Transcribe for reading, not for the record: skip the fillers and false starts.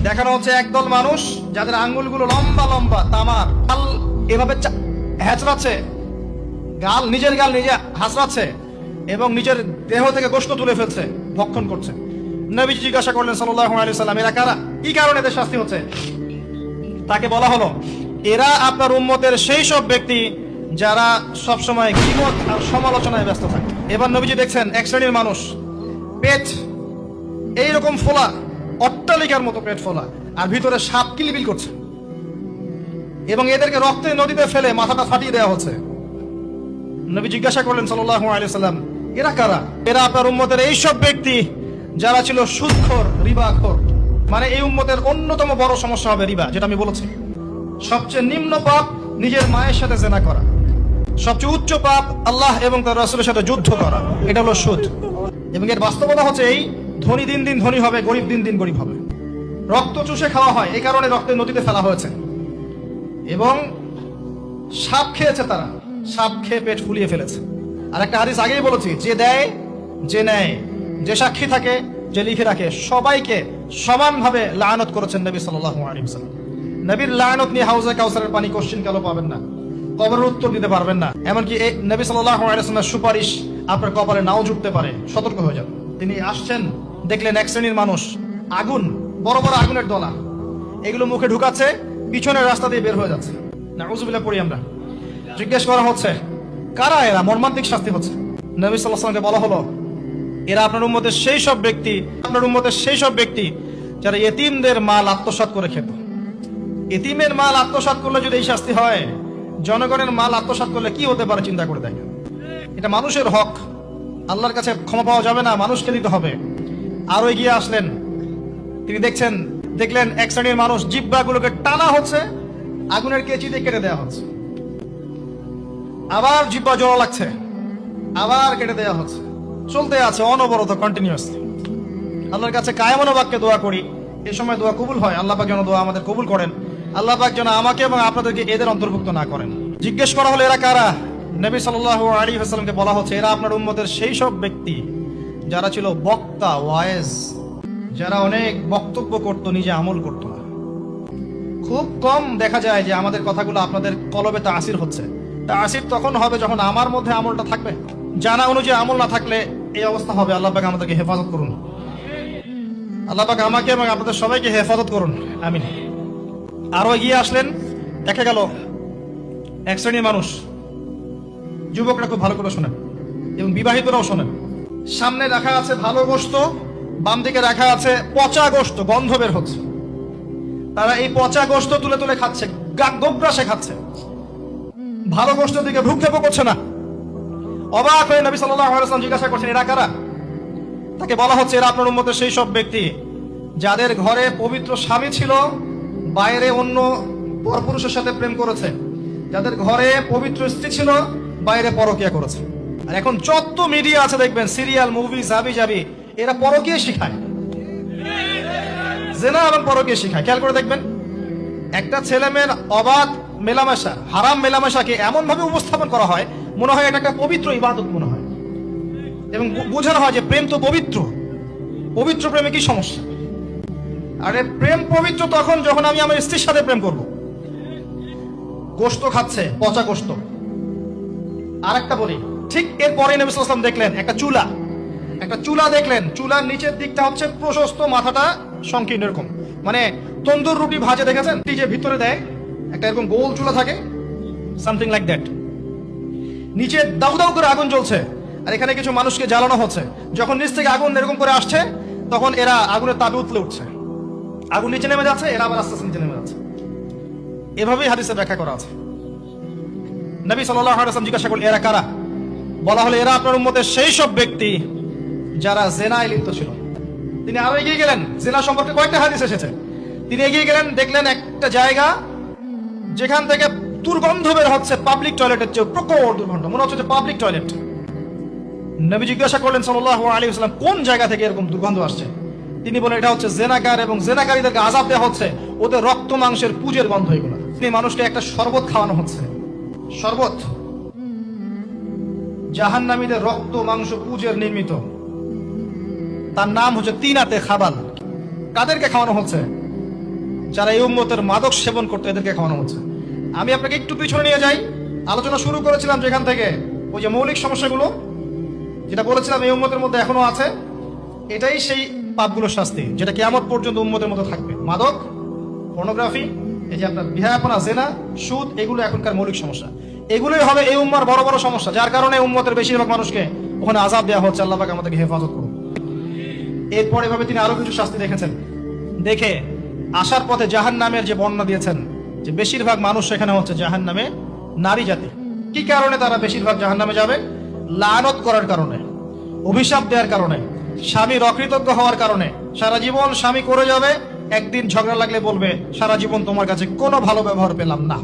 দেখানো হচ্ছে একদল মানুষ যাদের আঙ্গুলগুলো লম্বা লম্বা তামার, গাল এভাবে হ্যাচড়াচ্ছে, নিজের গাল নিজে হাসড়াচ্ছে এবং নিজের দেহ থেকে গোশত তুলে ফেলছে, ভক্ষণ করছে। নবী জিজ্ঞাসা করলেন সাল্লাল্লাহু আলাইহি ওয়াসাল্লাম, এরা কারা? কি কারণে এদের শাস্তি হচ্ছে? তাকে বলা হলো, এরা আপনার উম্মতের সেই সব ব্যক্তি যারা সবসময় গীবত আর সমালোচনায় ব্যস্ত থাকে। এবার নবীজি দেখছেন এক শ্রেণীর মানুষ, পেট এইরকম ফোলা, অট্টালিকার মতো পেট ফোলা, আর ভিতরে সাপ কিলবিল করছে, এবং এদেরকে রক্তে নদীতে ফেলে মাথাটা ফাটিয়ে দেওয়া হচ্ছে। নবী জিজ্ঞাসা করলেন সাল্লাল্লাহু আলাইহি ওয়াসাল্লাম, এরা কারা? এরা আপনার উম্মতের এই সব ব্যক্তি যারা ছিল সুদখোর, রিবাখোর। মানে এই উম্মতের অন্যতম বড় সমস্যা হবে রিবা, যেটা আমি বলেছি। সবচেয়ে নিম্ন পাপ নিজের মায়ের সাথে জেনা করা, সবচেয়ে উচ্চ পাপ আল্লাহ এবং তার রাসূলের সাথে যুদ্ধ করা, এটা হলো সুদ। এবং এর বাস্তবতা হচ্ছে এই, ধনী দিন দিন ধনী হবে, গরিব দিন দিন গরিব হবে। রক্ত চুষে খাওয়া হয়, এই কারণে রক্তের নদীতে ফেলা হয়েছে। এবং সাপ খেয়েছে তারা, সাপ খেয়ে পেট ফুলিয়ে ফেলেছে। আর একটা হাদিস আগেই বলেছি, যে দেয়, যে নেয়, যে সাক্ষী থাকে, যে লিখে রাখে, সবাইকে সমানভাবে লানত করেছেন নবী সাল্লাল্লাহু আলাইহি ওয়াসাল্লাম। নবীর লানত নিয়ে হাউজে কাউসারের পানি কোশ্চিন কালো পাবেন না, কবরের উত্তর দিতে পারবেন না। এমনকি এই নবী সাল্লাল্লাহু আলাইহি ওয়াসাল্লামের সুপারিশ আপনার কপালে নাও জুটতে পারে, সতর্ক হয়ে যান। তিনি আসছেন, দেখলেন এক শ্রেণীর মানুষ আগুন, বড় বড় আগুনের দলা, এগুলো মুখে ঢুকাচ্ছে, পিছনের রাস্তা দিয়ে বের হয়ে যাচ্ছে। নাউযুবিল্লাহ পড়ি আমরা। জিজ্ঞেস করা হচ্ছে, কারা এরা? মর্মান্তিক শাস্তি হচ্ছে। নবী সাল্লাল্লাহু আলাইহি ওয়াসাল্লামকে বলা হলো, এরা আপনার উম্মতের সেই সব ব্যক্তি, আপনার উম্মতের সেই সব ব্যক্তি যারা এতিমদের মাল আত্মসাৎ করে খেত। এতিমের মাল আত্মসাৎ করলে যদি এই শাস্তি হয়, জনগণের মাল আত্মসাৎ করলে কি হতে পারে চিন্তা করে দেখেন। এটা মানুষের হক, আল্লাহর কাছে ক্ষমা পাওয়া যাবে না, মানুষকে দিতে হবে। আরো এগিয়ে আসলেন, তিনি দেখলেন এক শ্রেণীর মানুষ জিহ্বাগুলোকে টানা হচ্ছে, আগুনের কেচি দিয়ে কেটে দেওয়া হচ্ছে। আবার জিহ্বা জোড়া লাগছে, আবার কেটে দেওয়া হচ্ছে, চলতে আছে অনবরত, কন্টিনিউয়াসলি। আল্লাহর কাছে কায়মনো বাক্যে দোয়া করি, এই সময় দোয়া কবুল হয়। আল্লাহ পাক যেন দোয়া আমাদের কবুল করেন, আল্লাহ পাক যেন আমাকে এবং আপনাদেরকে এদের অন্তর্ভুক্ত না করেন। জিজ্ঞেস করা হলো, এরা কারা? নবী সাল্লাল্লাহু আলাইহি ওয়াসাল্লামকে বলা হচ্ছে, এরা আপনার উম্মতের সেই সব ব্যক্তি যারা ছিল বক্তা, ওয়াইজ, যারা অনেক বক্তব্য করত, নিজে আমল করত না। খুব কম দেখা যায় যে আমাদের কথাগুলো আপনাদের কলবে তাসির হচ্ছে। তাসির তখন হবে যখন আমার মধ্যে আমলটা থাকবে। জানা অনুযায়ী আমল না থাকলে এই অবস্থা হবে। আল্লাহ পাক আমাদেরকে হেফাজত করুন, আল্লাহ পাক আমাকে এবং আপনাদের সবাইকে হেফাজত করুন, আমিন। আরো এগিয়ে আসলেন, দেখা গেল এক শ্রেণীর মানুষ, যুবকরা খুব ভালো করে শোনেন এবং বিবাহিতরাও শোনেন, সামনে রাখা আছে ভালো গোশত, বাম দিকে রাখা আছে পচা গোশত, গন্ধ বের হচ্ছে। তারা এই পচা গোশত তুলে তুলে খাচ্ছে, গোগ্রাসে খাচ্ছে, ভালো গোশতের দিকে ভ্রুক্ষেপও করছে না। অবাক হয়ে নবী সাল্লাল্লাহু আলাইহি ওয়াসাল্লাম জিজ্ঞাসা করছেন, এরা কারা? তাকে বলা হচ্ছে, এরা আপনার উম্মতের সেই সব ব্যক্তি যাদের ঘরে পবিত্র স্বামী ছিল, বাইরে অন্য পরপুরুষের সাথে প্রেম করেছে, যাদের ঘরে পবিত্র স্ত্রী ছিল, বাইরে পরকিয়া করেছে। আর এখন যত মিডিয়া আছে দেখবেন, সিরিয়াল, মুভি, জাবি জাবি, এরা পরকিয়া শিখায়, জেনা এবং পরকিয়া শিখায়। খেয়াল করে দেখবেন, একটা ছেলে মেয়ের অবাধ মেলামেশা, হারাম মেলামেশাকে এমন ভাবে উপস্থাপন করা হয়, মনে হয় এটা একটা পবিত্র ইবাদত মনে হয়, এবং বোঝানো হয় যে প্রেম তো পবিত্র। পবিত্র প্রেমে কি সমস্যা? আরে প্রেম পবিত্র তখন যখন আমি আমার স্ত্রীর সাথে প্রেম করব। গোশত খাচ্ছে, পচা গোশত। আর একটা বলি, ঠিক এরপরে নবী সাল্লাল্লাহু আলাইহি ওয়াসাল্লাম দেখলেন একটা চুলা দেখলেন, চুলার নিচের দিকটা হচ্ছে প্রশস্ত, মাথাটা সংকীর্ণ, এরকম মানে তন্দুর রুটি ভাজে দেখেছেন, যে ভিতরে দেয় একটা এরকম গোল চুলা থাকে, সামথিং লাইক দ্যাট। নিচে দাউ দাউ করে আগুন জ্বলছে, আর এখানে কিছু মানুষকে জ্বালানো হচ্ছে। যখন নিচ থেকে আগুন এরকম করে আসছে, তখন এরা আগুনের তাপে উতলে উঠছে, আগুন নিচে নেমে যাচ্ছে, এরা আবার আস্তে আস্তে নিচে নেমে যাচ্ছে। এভাবেই হাদিসে ব্যাখ্যা করা আছে। নবী সাল্লাল্লাহু আলাইহি ওয়াসাল্লাম জিজ্ঞাসা করলেন, এরা কারা? বলা হলো, এরা আপনার উম্মতের সেই সব ব্যক্তি যারা জেনায় লিপ্ত ছিল। তিনি আরো এগিয়ে গেলেন, জেনা সম্পর্কে কয়েকটা হাদিস এসেছে। তিনি এগিয়ে গেলেন, দেখলেন একটা জায়গা যেখান থেকে দুর্গন্ধ বের হচ্ছে, পাবলিক টয়লেটের চেয়ে প্রকট দুর্গন্ধ, মনে হচ্ছে পাবলিক টয়লেট। নবী জিজ্ঞাসা করলেন সাল্লাল্লাহু আলাইহি ওয়াসাল্লাম, কোন জায়গা থেকে এরকম দুর্গন্ধ আসছে? তিনি বলেন, এটা হচ্ছে জেনাকার, এবং জেনাকারীদেরকে আযাব দেওয়া হচ্ছে, ওদের রক্ত মাংসের পুজের গন্ধ এগুলো। তিনি মানুষকে একটা শরবত খাওয়ানো হচ্ছে, শরবত জাহান্নামীদের রক্ত মাংস পুজের নির্মিত, তার নাম হচ্ছে তিনাতে খাবাল। কাদেরকে খাওয়ানো হচ্ছে? যারা এই উম্মতের মাদক সেবন করতে এদেরকে খাওয়ানো হচ্ছে। আমি আপনাকে একটু পিছনে নিয়ে যাই, আলোচনা শুরু করেছিলাম যেখান থেকে, ওই যে মৌলিক সমস্যাগুলো যেটা বলেছিলাম এই উম্মতের মধ্যে এখনো আছে, এটাই সেই পাপগুলোর শাস্তি যেটা কিয়ামত পর্যন্ত উম্মতের মধ্যে থাকবে। মাদক, পর্নোগ্রাফি, এই যে আপনার বিহায়াপনা, জেনা, সুদ, এগুলো এখনকার মৌলিক সমস্যা। এগুলোই হবে এই উম্মার বড় বড় সমস্যা, যার কারণে উম্মতের বেশিরভাগ মানুষকে ওখানে আযাব দেওয়া হচ্ছে। আল্লাহ পাক আমাদেরকে হেফাজত করুন। এরপর এভাবে তিনি আরো কিছু শাস্তি দেখেছেন, দেখে আসার পথে জাহান্নামের যে বর্ণনা দিয়েছেন, যে বেশিরভাগ মানুষ সেখানে হচ্ছে জাহান্নামে নারী জাতি। কি কারণে তারা বেশিরভাগ জাহান্নামে যাবে? লানত করার কারণে, অভিশাপ দেওয়ার কারণে, স্বামীর অকৃতজ্ঞ হওয়ার কারণে। সারা জীবন স্বামী করে যাবে, একদিন ঝগড়া লাগলে বলবে সারা জীবন তোমার কাছে কোনো ভালো ব্যবহার পেলাম না।